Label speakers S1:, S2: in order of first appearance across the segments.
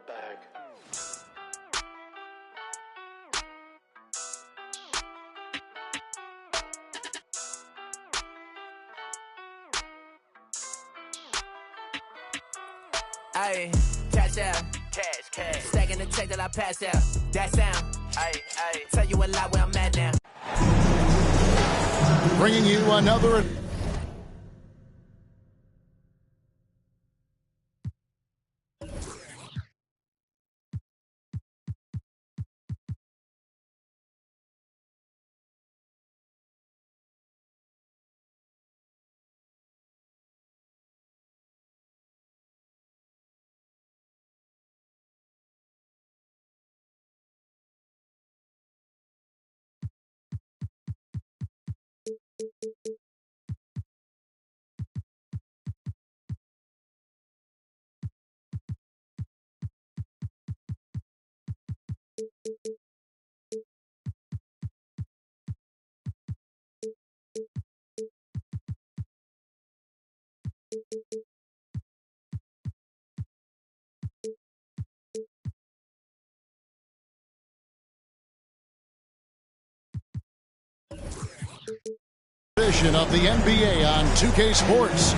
S1: bag.
S2: Aye, cash out, cash, stacking the check that I pass out. That sound, aye, tell you a lot where I'm at now.
S3: Bringing you another. Edition of the NBA on 2K Sports.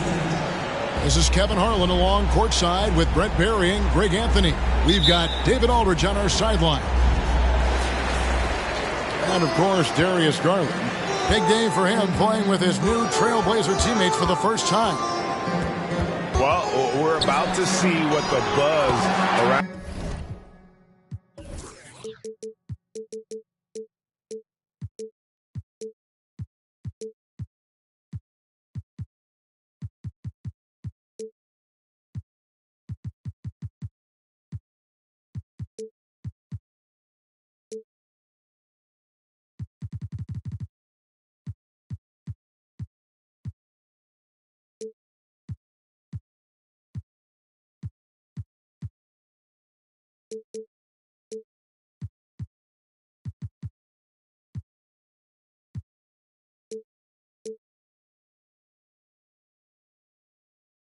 S3: This is Kevin Harlan along courtside with Brent Barry and Greg Anthony. We've got David Aldridge on our sideline. And, of course, Darius Garland. Big day for him playing with his new Trailblazer teammates for the first time.
S4: Well, we're about to see what the buzz around.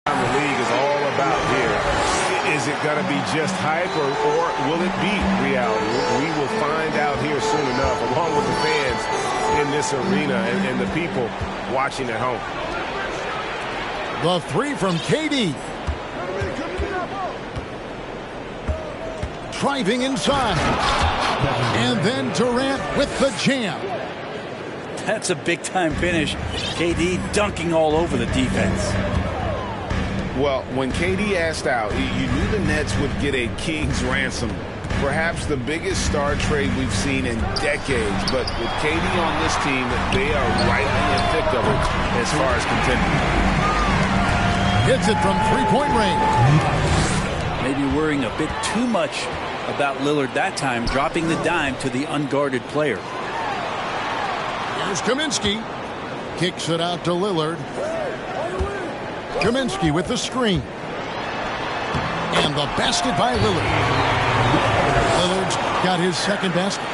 S4: The league is all about here. Is it going to be just hype or will it be reality? We will find out here soon enough, along with the fans in this arena and the people watching at home.
S3: The three from KD. Driving inside. And then Durant with the jam.
S5: That's a big-time finish. KD dunking all over the defense.
S4: Well, when KD asked out, you knew the Nets would get a king's ransom. Perhaps the biggest star trade we've seen in decades. But with KD on this team, they are right in the thick of it as far as contending.
S3: Hits it from three-point range.
S5: Maybe worrying a bit too much about Lillard that time, dropping the dime to the unguarded player.
S3: Here's Kaminsky. Kicks it out to Lillard. Kaminsky with the screen. And the basket by Lillard. Lillard's got his second basket.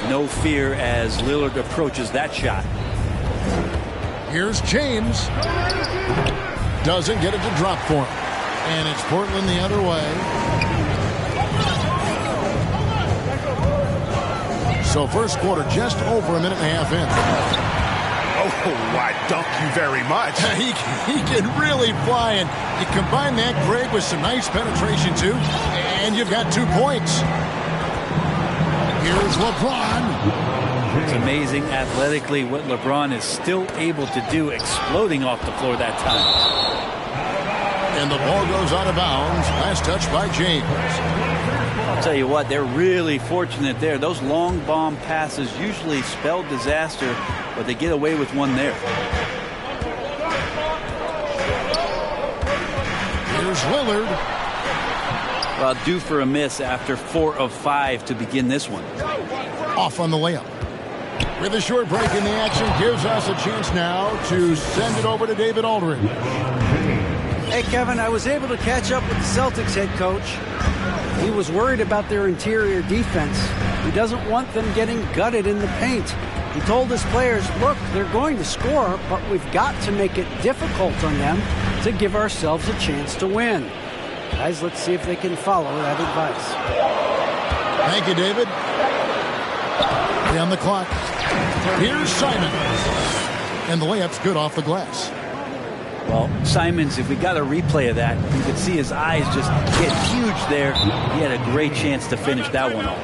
S5: No fear as Lillard approaches that shot.
S3: Here's James. Doesn't get it to drop for him. And it's Portland the other way. So first quarter just over a minute and a half in.
S4: Oh, I dunk you very much.
S3: He can really fly, and you combine that, Greg, with some nice penetration, too, and you've got 2 points. Here's LeBron.
S5: It's amazing athletically what LeBron is still able to do, exploding off the floor that time.
S3: And the ball goes out of bounds. Last touch by James.
S5: I'll tell you what, they're really fortunate there. Those long bomb passes usually spell disaster, but they get away with one there.
S3: Here's Lillard.
S5: Well, due for a miss after 4 of 5 to begin this one.
S3: Off on the layup. With a short break in the action, gives us a chance now to send it over to David Aldridge.
S6: Hey, Kevin, I was able to catch up with the Celtics head coach. He was worried about their interior defense. He doesn't want them getting gutted in the paint. He told his players, look, they're going to score, but we've got to make it difficult on them to give ourselves a chance to win. Guys, let's see if they can follow that advice.
S3: Thank you, David. On the clock. Here's Simon. And the layup's good off the glass.
S5: Well, Simons, if we got a replay of that, you could see his eyes just get huge there. He had a great chance to finish that one off.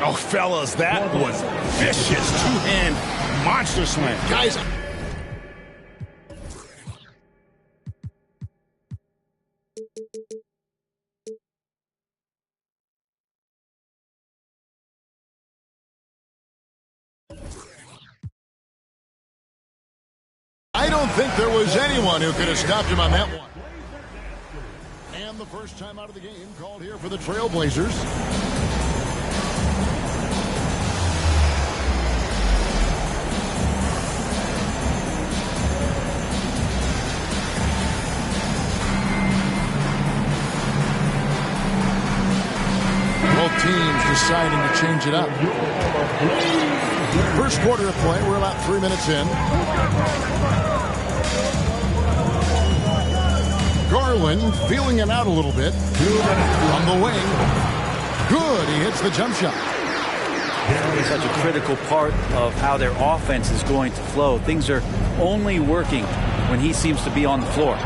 S4: Oh, fellas, that was vicious. Two-hand monster slam.
S3: Guys. I don't think there was anyone who could have stopped him on that one. And the first time out of the game called here for the Trailblazers. Both teams deciding to change it up. First quarter of play, we're about 3 minutes in. Garland feeling it out a little bit. On the wing. Good, he hits the jump shot.
S5: It's such a critical part of how their offense is going to flow. Things are only working when he seems to be on the floor.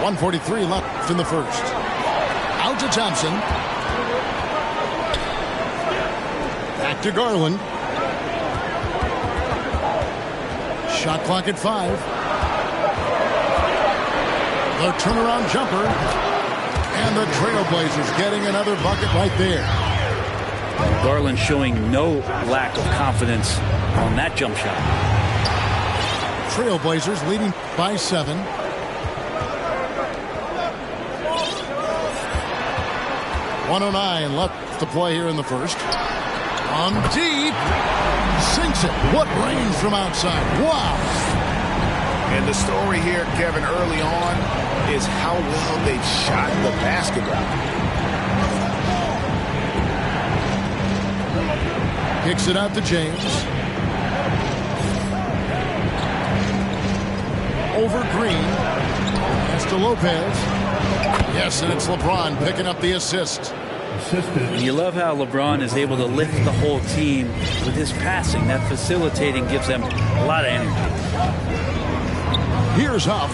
S3: .143 left in the first. Out to Thompson. Back to Garland. Shot clock at 5. The turnaround jumper. And the Trailblazers getting another bucket right there.
S5: Garland showing no lack of confidence on that jump shot.
S3: Trailblazers leading by 7. .109 left to play here in the first. On deep. Sinks it. What range from outside. Wow.
S4: And the story here, Kevin, early on is how well they've shot the basketball.
S3: Kicks it out to James. Over Green. Pass to Lopez. Yes, and it's LeBron picking up the assist.
S5: You love how LeBron is able to lift the whole team with his passing. That facilitating gives them a lot of energy.
S3: Here's Huff.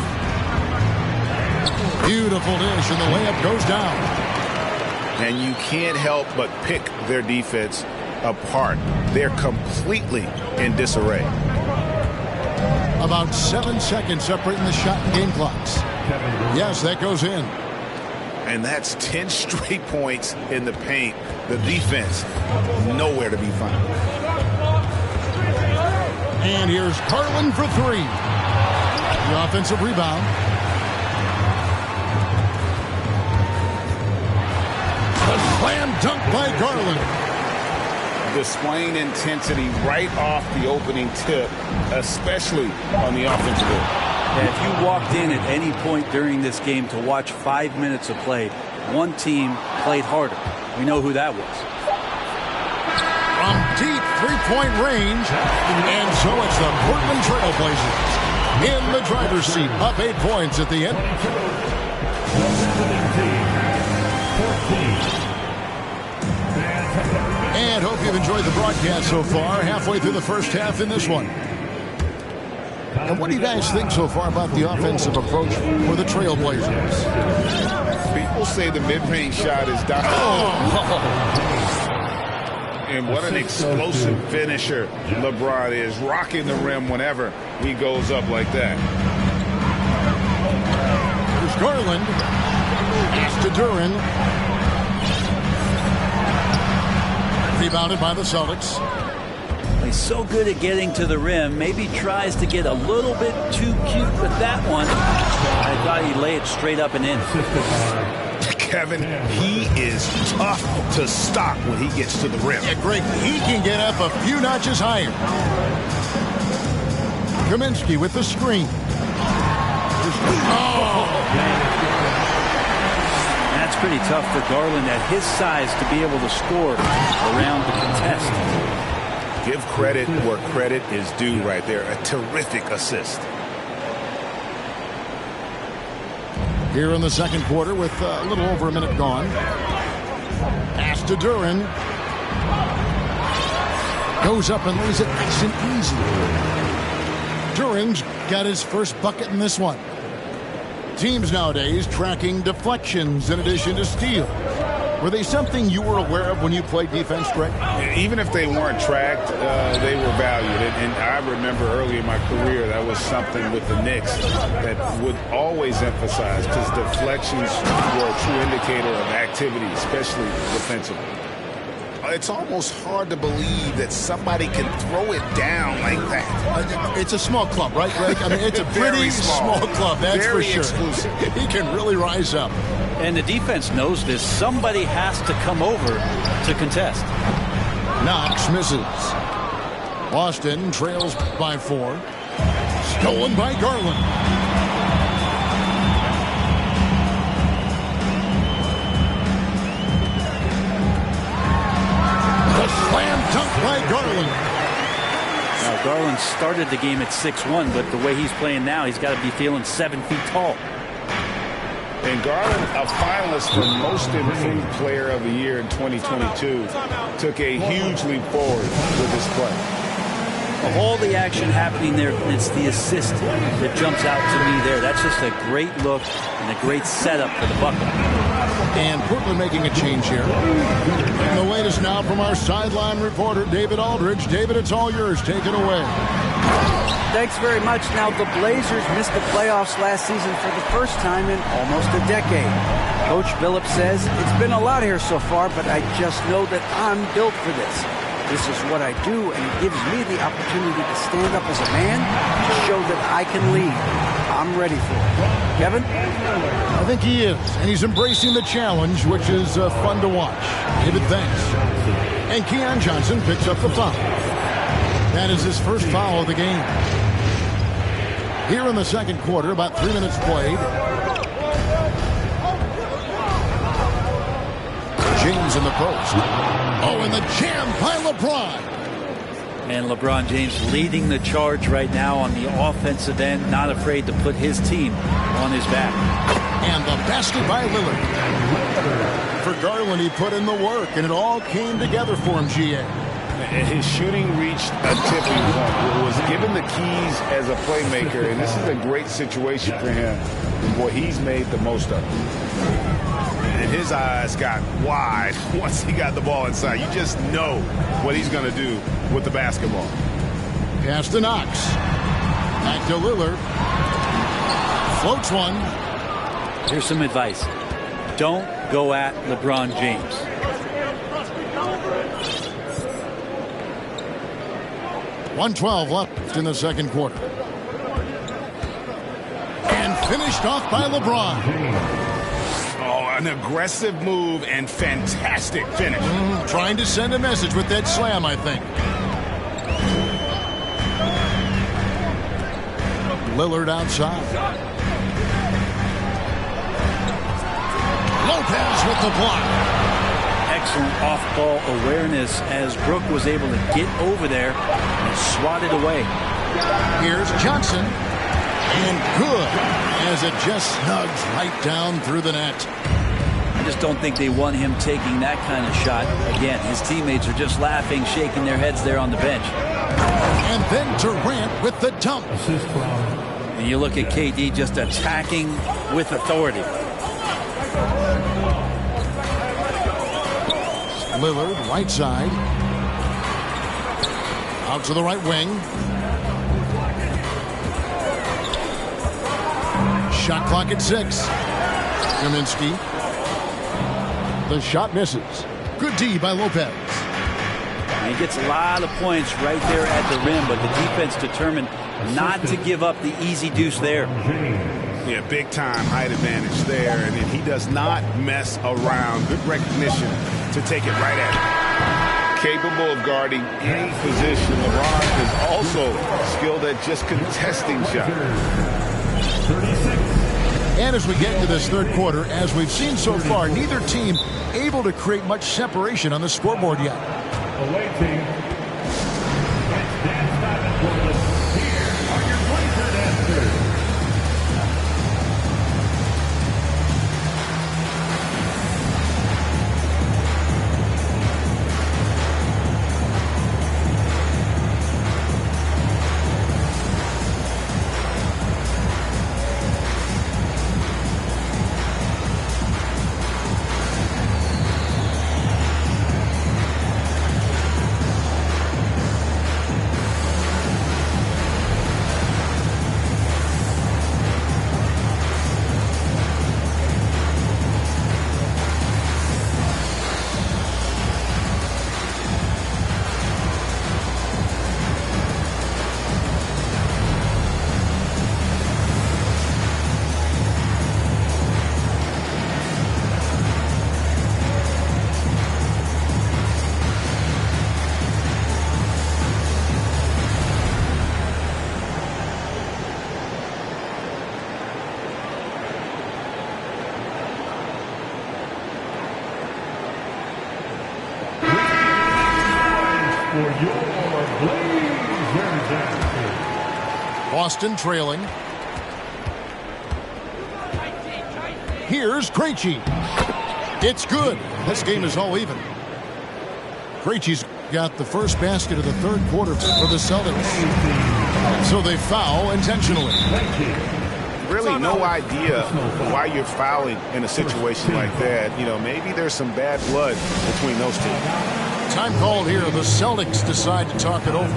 S3: Beautiful dish, and the layup goes down.
S4: And you can't help but pick their defense apart. They're completely in disarray.
S3: About 7 seconds separating the shot and game clocks. Yes, that goes in.
S4: And that's 10 straight points in the paint. The defense, nowhere to be found.
S3: And here's Garland for 3. The offensive rebound. A slam dunk by Garland.
S4: Displaying intensity right off the opening tip, especially on the offensive end.
S5: If you walked in at any point during this game to watch 5 minutes of play, one team played harder. We know who that was.
S3: From deep three-point range, and so it's the Portland Trailblazers in the driver's seat, up 8 points at the end. And hope you've enjoyed the broadcast so far. Halfway through the first half in this one. And what do you guys think so far about the offensive approach for the Trailblazers?
S4: People say the mid-range shot is down. And what an explosive finisher LeBron is, rocking the rim whenever he goes up like that.
S3: Here's Garland. Pass to Duran. Rebounded by the Celtics.
S5: He's so good at getting to the rim. Maybe tries to get a little bit too cute with that one. I thought he'd lay it straight up and in.
S4: Kevin, he is tough to stop when he gets to the rim.
S3: Yeah, Greg, he can get up a few notches higher. Kaminsky with the screen.
S5: That's pretty tough for Garland at his size to be able to score around the contest.
S4: Give credit where credit is due right there. A terrific assist.
S3: Here in the second quarter with a little over a minute gone. Pass to Duran. Goes up and lays it nice and easy. Duran's got his first bucket in this one. Teams nowadays tracking deflections in addition to steals. Were they something you were aware of when you played defense, Greg?
S4: Even if they weren't tracked, they were valued. And I remember early in my career, that was something with the Knicks that would always emphasize, because deflections were a true indicator of activity, especially defensively. It's almost hard to believe that somebody can throw it down like that.
S3: It's a small club, right, Greg? I mean, it's a pretty small club, that's
S4: very
S3: for sure.
S4: Exclusive.
S3: He can really rise up.
S5: And the defense knows this. Somebody has to come over to contest.
S3: Knox misses. Boston trails by 4. Stolen by Garland. The slam dunk by Garland.
S5: Now, Garland started the game at 6'1", but the way he's playing now, he's got to be feeling 7 feet tall.
S4: And Garland, a finalist for Most Improved Player of the Year in 2022, took a huge leap forward with his play.
S5: Of all the action happening there, it's the assist that jumps out to me there. That's just a great look and a great setup for the bucket.
S3: And Portland making a change here. And the latest now from our sideline reporter, David Aldridge. David, it's all yours. Take it away.
S6: Thanks very much. Now, the Blazers missed the playoffs last season for the first time in almost a decade. Coach Billups says, it's been a lot here so far, but I just know that I'm built for this. This is what I do, and it gives me the opportunity to stand up as a man to show that I can lead. I'm ready for it. Kevin?
S3: I think he is, and he's embracing the challenge, which is fun to watch. David, thanks. And Keon Johnson picks up the foul. That is his first foul of the game. Here in the second quarter, about 3 minutes played. James in the post. Oh, and the jam by LeBron.
S5: And LeBron James leading the charge right now on the offensive end, not afraid to put his team on his back.
S3: And the basket by Lillard. For Garland, he put in the work, and it all came together for him, GA.
S4: His shooting reached a tipping point. Was given the keys as a playmaker, and this is a great situation for him. Boy, he's made the most of it. And his eyes got wide once he got the ball inside. You just know what he's going to do with the basketball.
S3: Pass to Knox. Back to Lillard. Floats one.
S5: Here's some advice. Don't go at LeBron James.
S3: .112 left in the second quarter. And finished off by LeBron.
S4: Oh, an aggressive move and fantastic finish.
S3: Trying to send a message with that slam, I think. Lillard outside. Lopez with the block.
S5: Excellent off-ball awareness as Brook was able to get over there and swat it away.
S3: Here's Johnson. And good, as it just snugs right down through the net.
S5: I just don't think they want him taking that kind of shot. Again, his teammates are just laughing, shaking their heads there on the bench.
S3: And then Durant with the dump.
S5: And you look at KD just attacking with authority.
S3: Lillard, right side. Out to the right wing. Shot clock at 6. Kaminsky. The shot misses. Good D by Lopez.
S5: He gets a lot of points right there at the rim, but the defense determined not to give up the easy deuce there.
S4: Yeah, big time height advantage there, and he does not mess around. Good recognition to take it right at him. Capable of guarding any position. LeBron is also skilled at just contesting shots.
S3: And as we get into this third quarter, as we've seen so far, neither team able to create much separation on the scoreboard yet. Boston trailing. Here's Krejci. It's good. This game is all even. Krejci's got the first basket of the third quarter for the Celtics. So they foul intentionally.
S4: Really no idea why you're fouling in a situation like that. You know, maybe there's some bad blood between those two.
S3: Time called here. The Celtics decide to talk it over.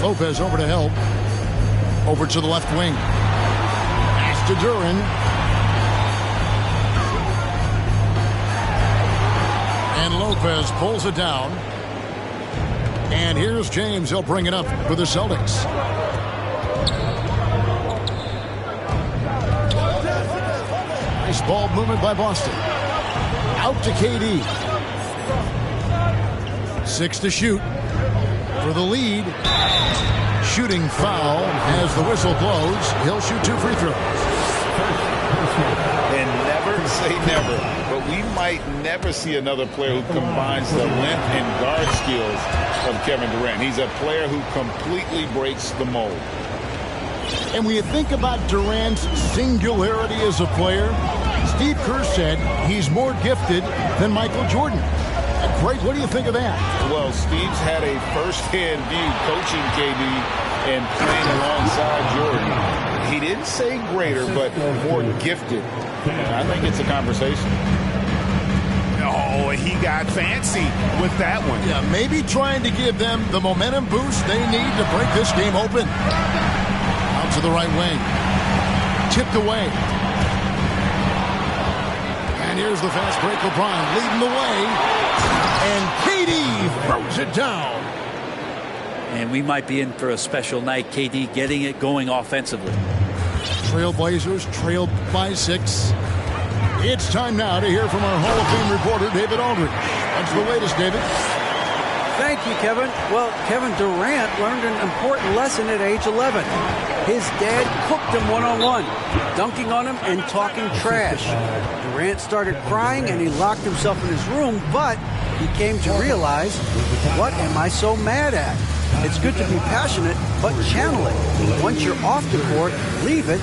S3: Lopez over to help. Over to the left wing. Pass to Duran. And Lopez pulls it down. And here's James. He'll bring it up for the Celtics. Nice ball movement by Boston. Out to KD. 6 to shoot. For the lead. Shooting foul as the whistle blows. He'll shoot 2 free throws.
S4: And never say never, but we might never see another player who combines the length and guard skills of Kevin Durant. He's a player who completely breaks the mold.
S3: And when you think about Durant's singularity as a player, Steve Kerr said he's more gifted than Michael Jordan. Greg, what do you think of that?
S4: Well, Steve's had a first-hand view coaching KD and playing alongside Jordan. He didn't say greater, but more gifted. And I think it's a conversation. Oh, he got fancy with that one.
S3: Yeah, maybe trying to give them the momentum boost they need to break this game open. Out to the right wing. Tipped away. And here's the fast break. LeBron leading the way. And KD throws it down.
S5: And we might be in for a special night. KD getting it going offensively.
S3: Trailblazers trailed by 6. It's time now to hear from our Hall of Fame reporter, David Aldridge. What's the latest, David?
S6: Thank you, Kevin. Well, Kevin Durant learned an important lesson at age 11. His dad cooked him one-on-one, dunking on him and talking trash. Durant started crying and he locked himself in his room, but he came to realize, what am I so mad at? It's good to be passionate, but channel it. Once you're off the court, leave it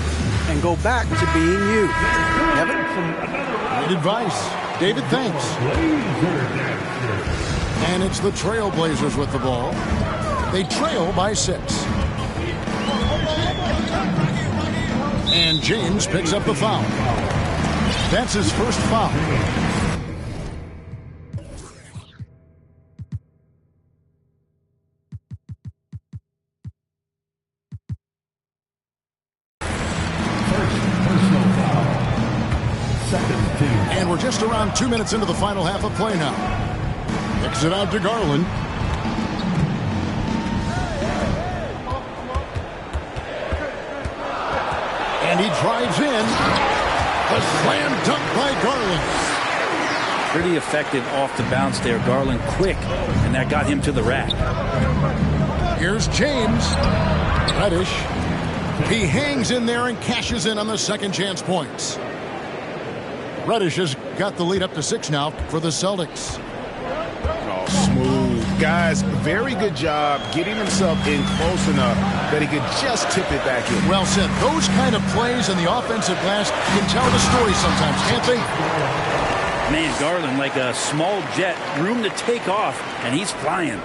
S6: and go back to being you. Kevin?
S3: Good advice. David, thanks. And it's the Trailblazers with the ball. They trail by 6. And James picks up the foul. That's his first foul. And we're just around 2 minutes into the final half of play now. Kicks it out to Garland. And he drives in. A slam dunk by Garland.
S5: Pretty effective off the bounce there. Garland quick, and that got him to the rack.
S3: Here's James. Reddish. He hangs in there and cashes in on the second chance points. Reddish has got the lead up to 6 now for the Celtics.
S4: Oh, smooth. Guys, very good job getting himself in close enough that he could just tip it back in.
S3: Well said. Those kind of plays in the offensive glass can tell the story sometimes, can't they?
S5: Man, Garland like a small jet, room to take off, and he's flying.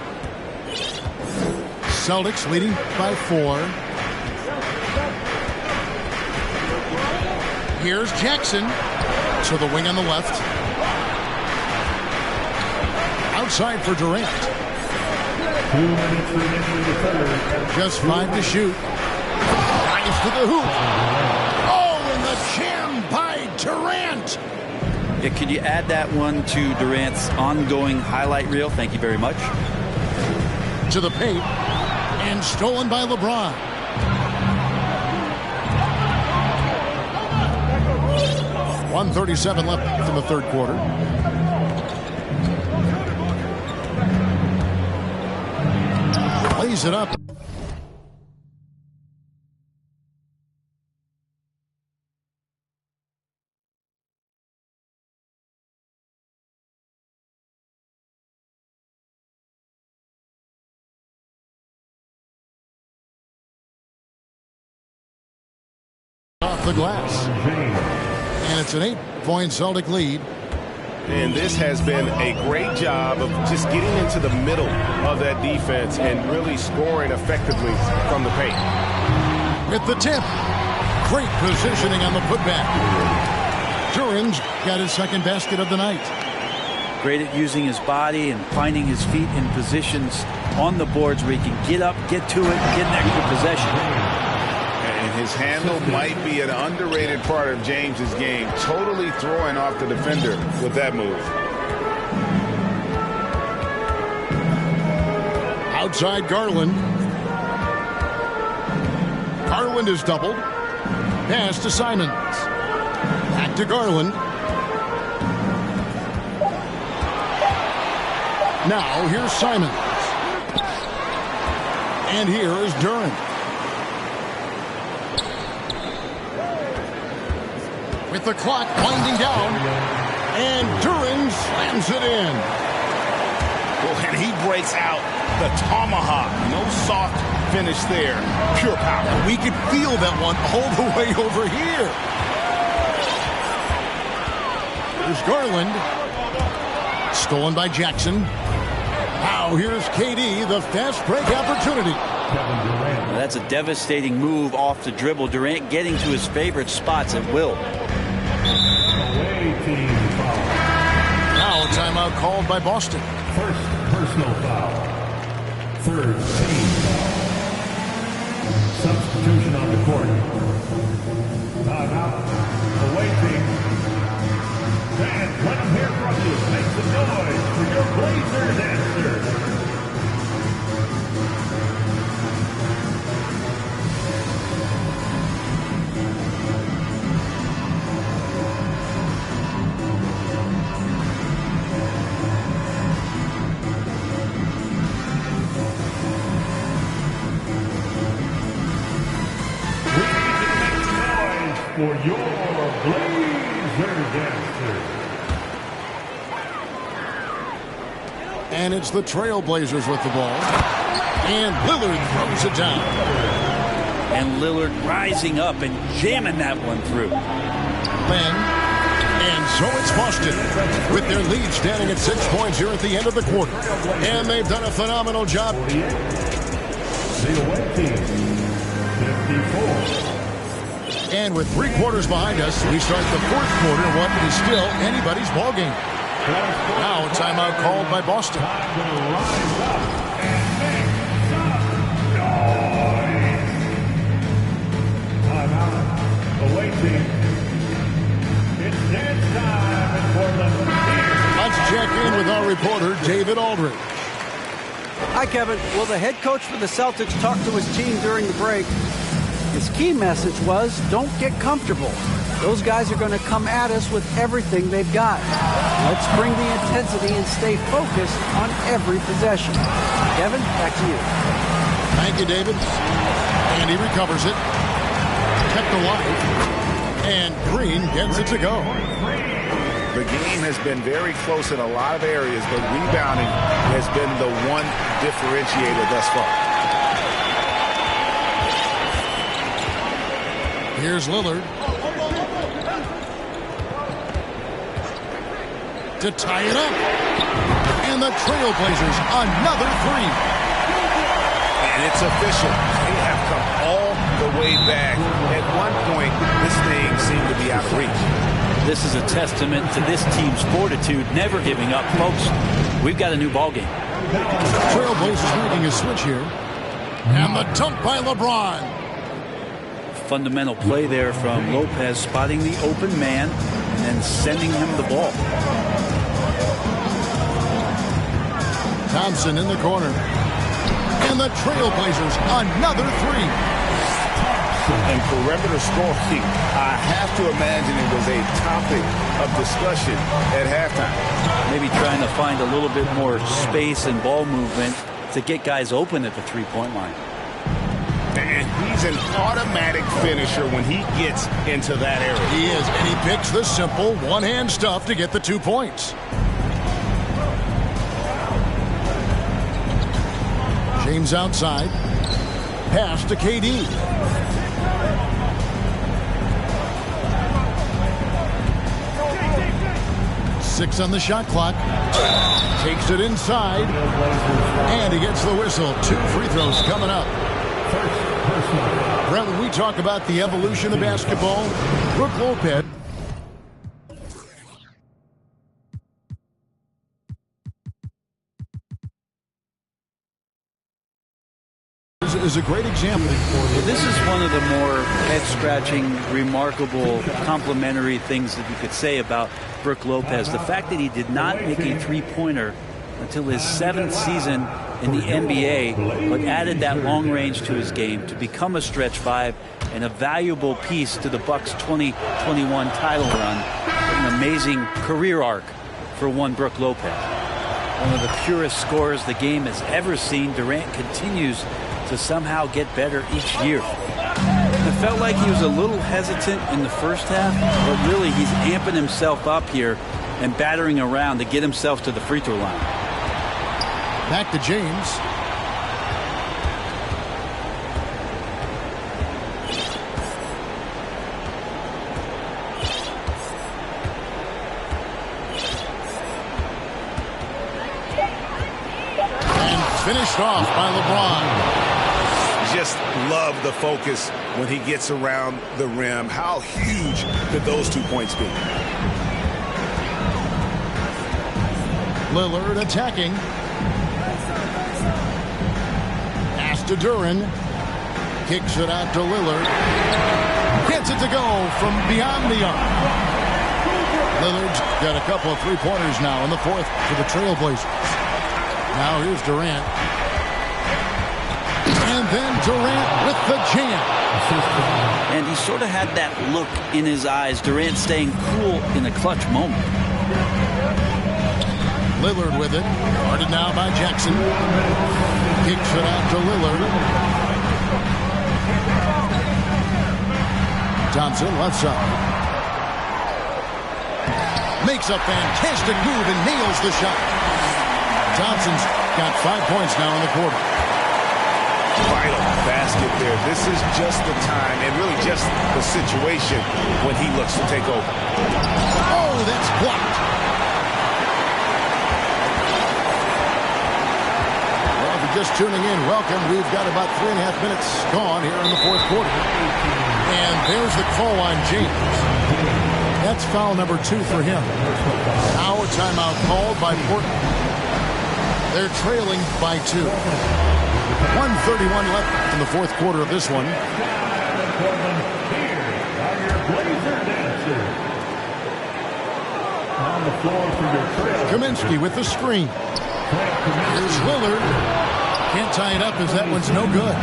S3: Celtics leading by 4. Here's Jackson to the wing on the left. Outside for Durant.
S1: 2 minutes remaining in the third.
S3: Just 5 to shoot. Drives to the hoop. Oh, and the jam by Durant.
S5: Yeah, could you add that one to Durant's ongoing highlight reel? Thank you very much.
S3: into the paint and stolen by LeBron. .137 left in the third quarter. Lays it up. Off the glass. And it's an 8-point Celtic lead.
S4: And this has been a great job of just getting into the middle of that defense and really scoring effectively from the paint.
S3: With the tip. Great positioning on the putback. Duran's got his second basket of the night.
S5: Great at using his body and finding his feet in positions on the boards where he can get up, get to it, and get an extra possession.
S4: And his handle might be an underrated part of James's game, totally throwing off the defender with that move.
S3: Outside Garland. Garland is doubled. Pass to Simons. Back to Garland. Now here's Simons. And here is Duran. With the clock winding down, and Duran slams it in.
S4: Well, and he breaks out the tomahawk. No soft finish there. Pure power.
S3: We could feel that one all the way over here. Here's Garland. Stolen by Jackson. Now here's KD, the fast break opportunity.
S5: That's a devastating move off the dribble. Durant getting to his favorite spots at will.
S3: Now a timeout called by Boston.
S1: First personal foul. Third team foul. Substitution on the court. Timeout. Away team. Fans, let them hear from you. Make some noise for your Blazers answer. For your Blazers answer.
S3: And it's the Trailblazers with the ball. And Lillard throws it down.
S5: And Lillard rising up and jamming that one through.
S3: And so it's Boston with their lead standing at 6 points here at the end of the quarter. And they've done a phenomenal job.
S1: The away team, 54.
S3: And with 3 quarters behind us, we start the fourth quarter in what is still anybody's ball game. Now a timeout called by Boston.
S1: Timeout. Away team. It's dance time for the team.
S3: Let's check in with our reporter, David Aldridge.
S6: Hi, Kevin. Well, the head coach for the Celtics talked to his team during the break. His key message was, don't get comfortable. Those guys are going to come at us with everything they've got. Let's bring the intensity and stay focused on every possession. Kevin, back to you.
S3: Thank you, David. And he recovers it. Kept alive. And Green gets it to go.
S4: The game has been very close in a lot of areas, but rebounding has been the one differentiator thus far.
S3: Here's Lillard. To tie it up. And the Trailblazers, another three.
S4: And it's official. They have come all the way back. At one point, this thing seemed to be out of reach.
S5: This is a testament to this team's fortitude, never giving up. Folks, we've got a new ball game.
S3: Trailblazers making a switch here. And the dunk by LeBron.
S5: Fundamental play there from Lopez, spotting the open man and sending him the ball.
S3: Thompson in the corner. And the Trailblazers, another three.
S4: And perimeter scoring, I have to imagine it was a topic of discussion at halftime.
S5: Maybe trying to find a little bit more space and ball movement to get guys open at the three-point line.
S4: And he's an automatic finisher when he gets into that area.
S3: He is, and he picks the simple one-hand stuff to get the 2 points. James outside. Pass to KD. Six on the shot clock. Takes it inside. And he gets the whistle. 2 free throws coming up. Brett, when we talk about the evolution of basketball, Brook Lopez is a great example.
S5: Well, this is one of the more head-scratching, remarkable, complimentary things that you could say about Brook Lopez. The fact that he did not make a three-pointer until his 7th season in the NBA, but added that long range to his game to become a stretch 5 and a valuable piece to the Bucks' 2021 title run. An amazing career arc for one Brook Lopez. One of the purest scorers the game has ever seen. Durant continues to somehow get better each year. It felt like he was a little hesitant in the first half, but really he's amping himself up here and battering around to get himself to the free throw line.
S3: Back to James. And finished off by LeBron.
S4: Just love the focus when he gets around the rim. How huge could those 2 points be?
S3: Lillard attacking. Pass to Duran. Kicks it out to Lillard. Gets it to go from beyond the arc. Lillard's got a couple of three-pointers now in the 4th for the Trailblazers. Now here's Durant. And then Durant with the jam.
S5: And he sort of had that look in his eyes. Durant staying cool in a clutch moment.
S3: Lillard with it. Guarded now by Jackson. Kicks it out to Lillard. Thompson left side. Makes a fantastic move and nails the shot. Thompson's got 5 points now in the quarter.
S4: Vital basket there. This is just the time and really just the situation when he looks to take over.
S3: Oh, that's blocked. Well, if you're just tuning in, welcome. We've got about 3.5 minutes gone here in the 4th quarter. And there's the call on James. That's foul number 2 for him. Now a timeout called by Portland. They're trailing by 2. 1:31 left in the 4th quarter of this one.
S1: Here are your Blazer dancers. On the floor for your trail.
S3: Kaminsky with the screen. Here's Lillard. Can't tie it up as that one's no good.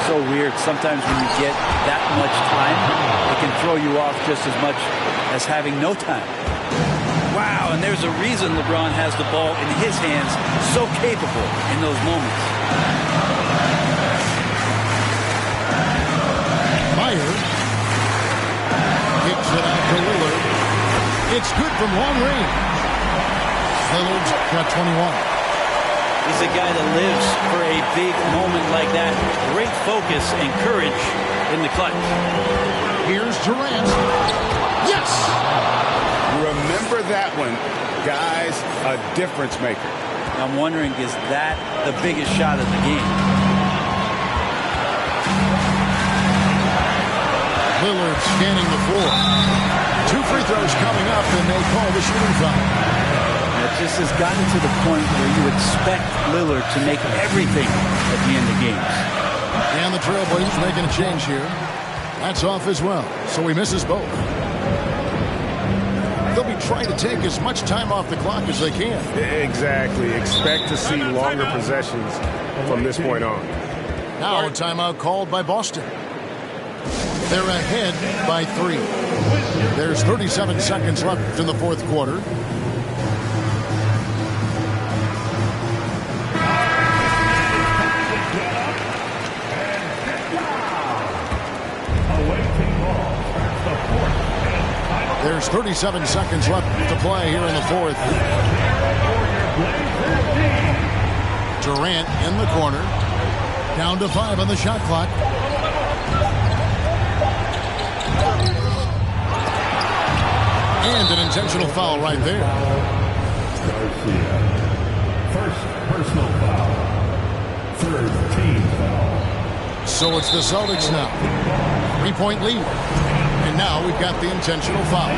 S5: So weird. Sometimes when you get that much time, it can throw you off just as much as having no time. Wow, and there's a reason LeBron has the ball in his hands, so capable in those moments.
S3: Meyer kicks it out to Lillard. It's good from long range. Lillard's got 21.
S5: He's a guy that lives for a big moment like that. Great focus and courage in the clutch.
S3: Here's Durant. Yes!
S4: Remember that one, guys, a difference maker.
S5: I'm wondering, is that the biggest shot of the game?
S3: Lillard scanning the floor. 2 free throws coming up, and they call the shooting foul.
S5: It just has gotten to the point where you expect Lillard to make everything at the end of games.
S3: And the Trailblazers making a change here. That's off as well, so he misses both. they'll be trying to take as much time off the clock as they can.
S7: Exactly. Expect to see longer possessions from this point on.
S3: Now a timeout called by Boston. They're ahead by 3. There's 37 seconds left in the fourth quarter. There's 37 seconds left to play here in the fourth. Durant in the corner. Down to 5 on the shot clock. And an intentional foul right there.
S1: First personal foul. Third team foul.
S3: So it's the Celtics now. 3-point lead. And now we've got the intentional foul.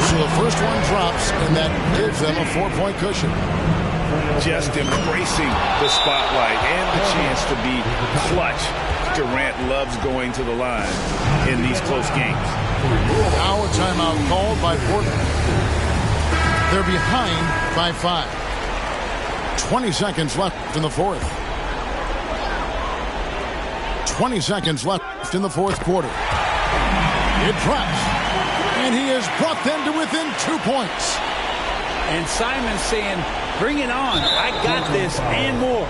S3: So the first one drops, and that gives them a 4-point cushion.
S4: Just embracing the spotlight and the chance to be clutch. Durant loves going to the line in these close games.
S3: Now a timeout called by Portland. They're behind by 5. 20 seconds left in the fourth. 20 seconds left in the fourth quarter. It drops, and he has brought them to within 2 points.
S5: And Simon's saying, bring it on. I got this and more.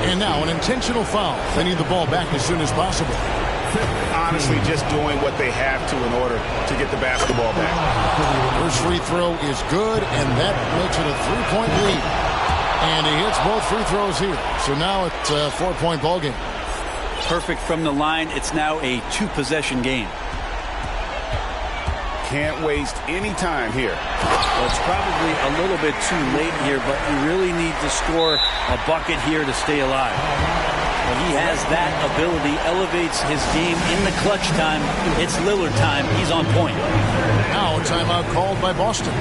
S3: And now an intentional foul. They need the ball back as soon as possible.
S4: Honestly, just doing what they have to in order to get the basketball back.
S3: First free throw is good, and that makes it a 3-point lead. And he hits both free throws here. So now it's a 4-point ball game.
S5: Perfect from the line. It's now a 2-possession game.
S4: Can't waste any time here.
S5: Well, it's probably a little bit too late here, but you really need to score a bucket here to stay alive. Well, he has that ability, elevates his game in the clutch time. It's Lillard time. He's on point.
S3: Now a timeout called by Boston.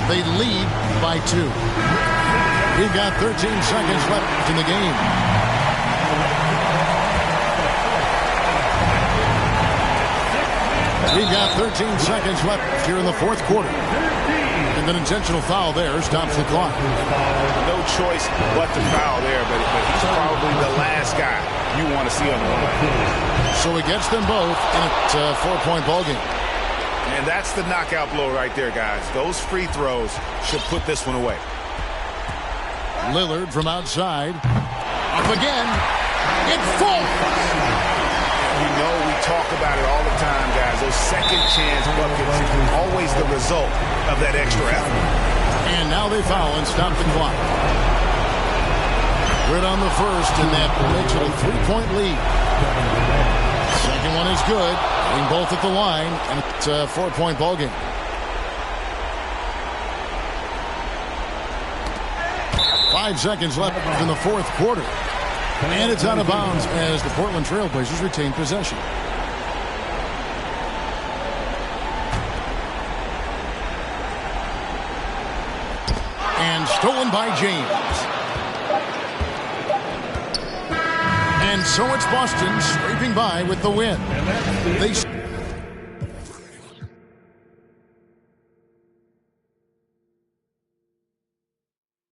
S3: They lead by 2. We've got 13 seconds left in the game. We've got 13 seconds left here in the fourth quarter. And an intentional foul there stops the clock.
S4: No choice but to foul there, but he's probably the last guy you want to see on the line.
S3: So he gets them both, and it's a 4-point ball game.
S4: And that's the knockout blow right there, guys. Those free throws should put this one away.
S3: Lillard from outside. Up again. It falls.
S4: You know we talk about it all the time, guys. Those second chance buckets, always the result of that extra effort.
S3: And now they foul and stop the clock. Good on the first, and that makes it a 3-point lead. Second one is good. Getting both at the line, and it's a 4-point ball game. Five seconds left in the fourth quarter. And it's out of bounds as the Portland Trail Blazers retain possession. And stolen by James. And so it's Boston scraping by with the win. They